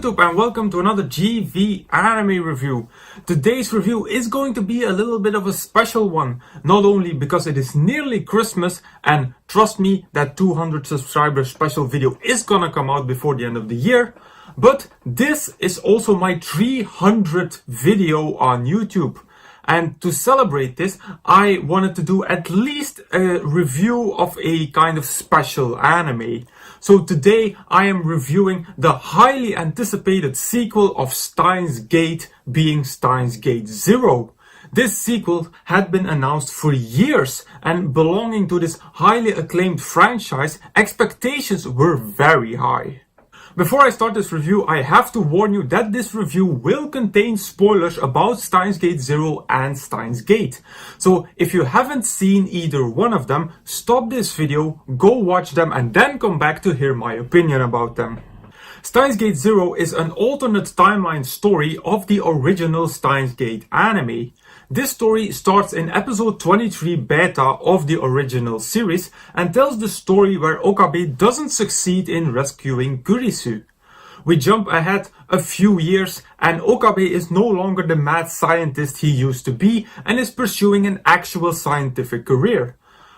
YouTube and welcome to another GV anime review. Today's review is going to be a little bit of a special one, not only because it is nearly Christmas and trust me, that 200 subscriber special video is gonna come out before the end of the year, but this is also my 300th video on YouTube. And to celebrate this, I wanted to do at least a review of a kind of special anime. So today I am reviewing the highly anticipated sequel of Steins Gate, being Steins Gate 0. This sequel had been announced for years, and belonging to this highly acclaimed franchise, expectations were very high. Before I start this review, I have to warn you that this review will contain spoilers about Steins Gate 0 and Steins Gate. So if you haven't seen either one of them, stop this video, go watch them and then come back to hear my opinion about them. Steins Gate 0 is an alternate timeline story of the original Steins Gate anime. This story starts in episode 23 beta of the original series and tells the story where Okabe doesn't succeed in rescuing Kurisu. We jump ahead a few years and Okabe is no longer the mad scientist he used to be and is pursuing an actual scientific career.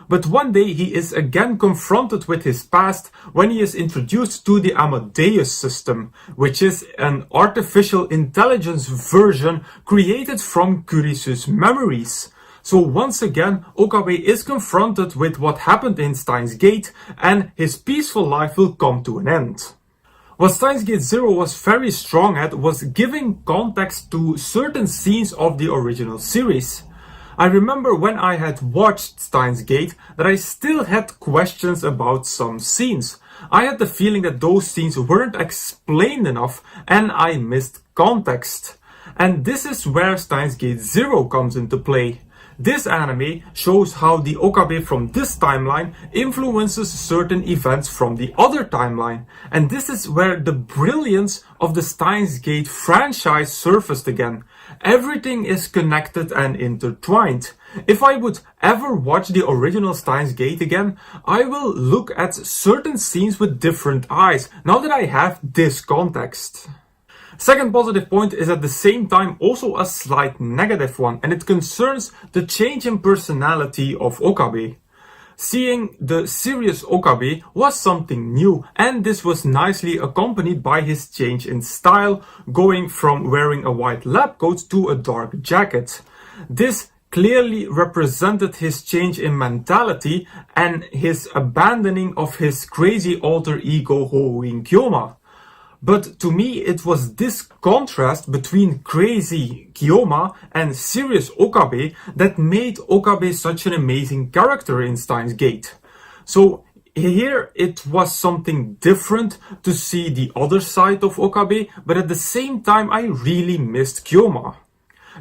But one day he is again confronted with his past when he is introduced to the Amadeus system, which is an artificial intelligence version created from Kurisu's memories. So once again, Okabe is confronted with what happened in Steins Gate and his peaceful life will come to an end. What Steins Gate 0 was very strong at was giving context to certain scenes of the original series. I remember when I had watched Steins Gate that I still had questions about some scenes. I had the feeling that those scenes weren't explained enough and I missed context. And this is where Steins Gate 0 comes into play. This anime shows how the Okabe from this timeline influences certain events from the other timeline. And this is where the brilliance of the Steins Gate franchise surfaced again. Everything is connected and intertwined. If I would ever watch the original Steins Gate again, I will look at certain scenes with different eyes, now that I have this context. Second positive point is at the same time also a slight negative one, and it concerns the change in personality of Okabe. Seeing the serious Okabe was something new, and this was nicely accompanied by his change in style, going from wearing a white lab coat to a dark jacket. This clearly represented his change in mentality and his abandoning of his crazy alter ego Hoin Kyoma. But to me it was this contrast between crazy Kyoma and serious Okabe that made Okabe such an amazing character in Steins Gate. So here it was something different to see the other side of Okabe, but at the same time I really missed Kyoma.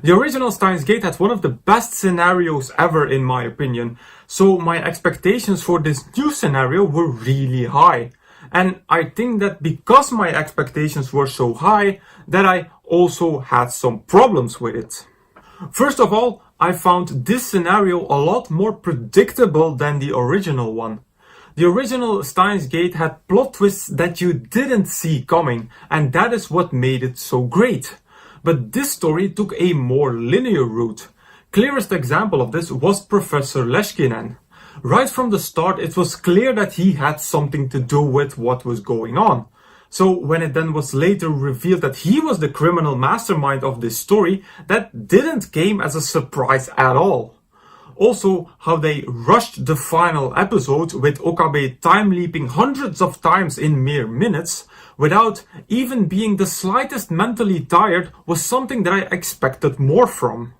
The original Steins Gate had one of the best scenarios ever in my opinion, so my expectations for this new scenario were really high. And I think that because my expectations were so high, that I also had some problems with it. First of all, I found this scenario a lot more predictable than the original one. The original Steins Gate had plot twists that you didn't see coming, and that is what made it so great. But this story took a more linear route. Clearest example of this was Professor Leshkinen. Right from the start it was clear that he had something to do with what was going on. So when it then was later revealed that he was the criminal mastermind of this story, that didn't come as a surprise at all. Also, how they rushed the final episode with Okabe time leaping hundreds of times in mere minutes, without even being the slightest mentally tired, was something that I expected more from.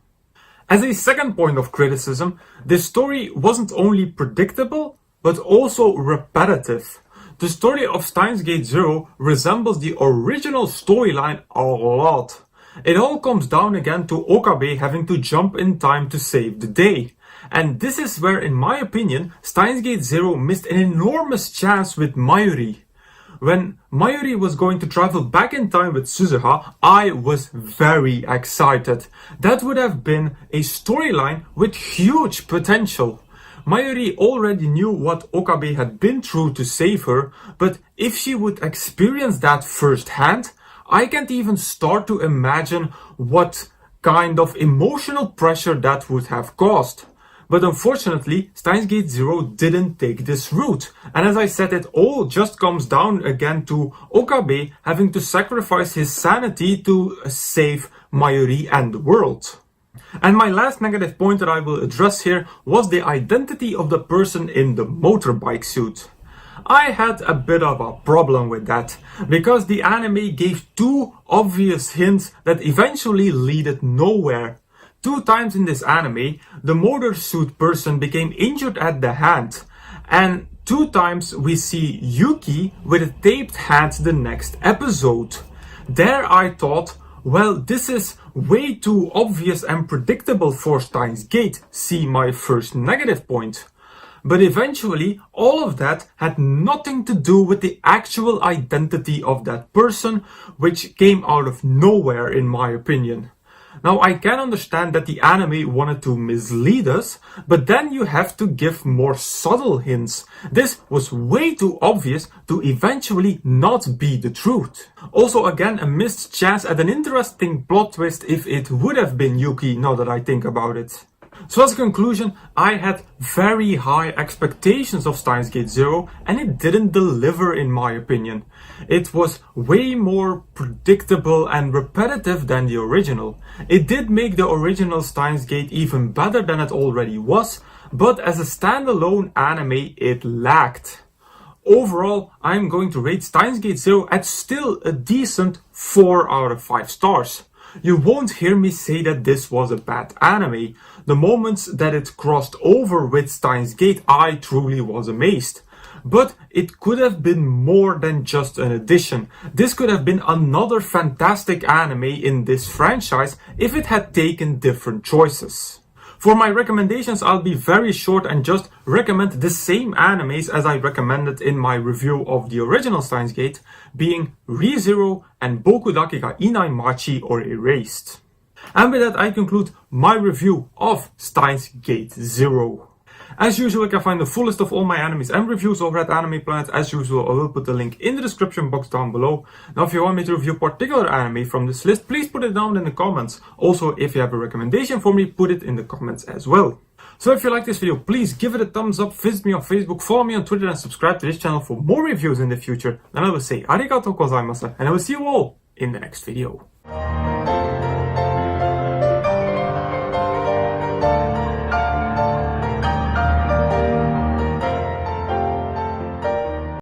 As a second point of criticism, this story wasn't only predictable, but also repetitive. The story of Steins Gate 0 resembles the original storyline a lot. It all comes down again to Okabe having to jump in time to save the day. And this is where, in my opinion, Steins Gate 0 missed an enormous chance with Mayuri. When Mayuri was going to travel back in time with Suzuha, I was very excited. That would have been a storyline with huge potential. Mayuri already knew what Okabe had been through to save her, but if she would experience that firsthand, I can't even start to imagine what kind of emotional pressure that would have caused. But unfortunately, Steins Gate 0 didn't take this route. And as I said, it all just comes down again to Okabe having to sacrifice his sanity to save Mayuri and the world. And my last negative point that I will address here was the identity of the person in the motorbike suit. I had a bit of a problem with that, because the anime gave two obvious hints that eventually leaded nowhere. 2 times in this anime, the motor suit person became injured at the hand, and 2 times we see Yuki with a taped hand the next episode. There I thought, well, this is way too obvious and predictable for Steins Gate, see my first negative point. But eventually, all of that had nothing to do with the actual identity of that person, which came out of nowhere in my opinion. Now, I can understand that the anime wanted to mislead us, but then you have to give more subtle hints. This was way too obvious to eventually not be the truth. Also, again, a missed chance at an interesting plot twist if it would have been Yuki, now that I think about it. So as a conclusion, I had very high expectations of Steins Gate 0 and it didn't deliver in my opinion. It was way more predictable and repetitive than the original. It did make the original Steins Gate even better than it already was, but as a standalone anime it lacked. Overall, I'm going to rate Steins Gate 0 at still a decent 4 out of 5 stars. You won't hear me say that this was a bad anime. The moments that it crossed over with Steins Gate, I truly was amazed. But it could have been more than just an addition. This could have been another fantastic anime in this franchise if it had taken different choices. For my recommendations, I'll be very short and just recommend the same animes as I recommended in my review of the original Steins Gate, being Re:Zero and Boku Dake ga Inai Machi or Erased. And with that, I conclude my review of Steins Gate 0. As usual, you can find the full list of all my animes and reviews over at Anime Planet. As usual, I will put the link in the description box down below. Now, if you want me to review a particular anime from this list, please put it down in the comments. Also, if you have a recommendation for me, put it in the comments as well. So if you like this video, please give it a thumbs up, visit me on Facebook, follow me on Twitter and subscribe to this channel for more reviews in the future. Then I will say arigatou gozaimasu and I will see you all in the next video.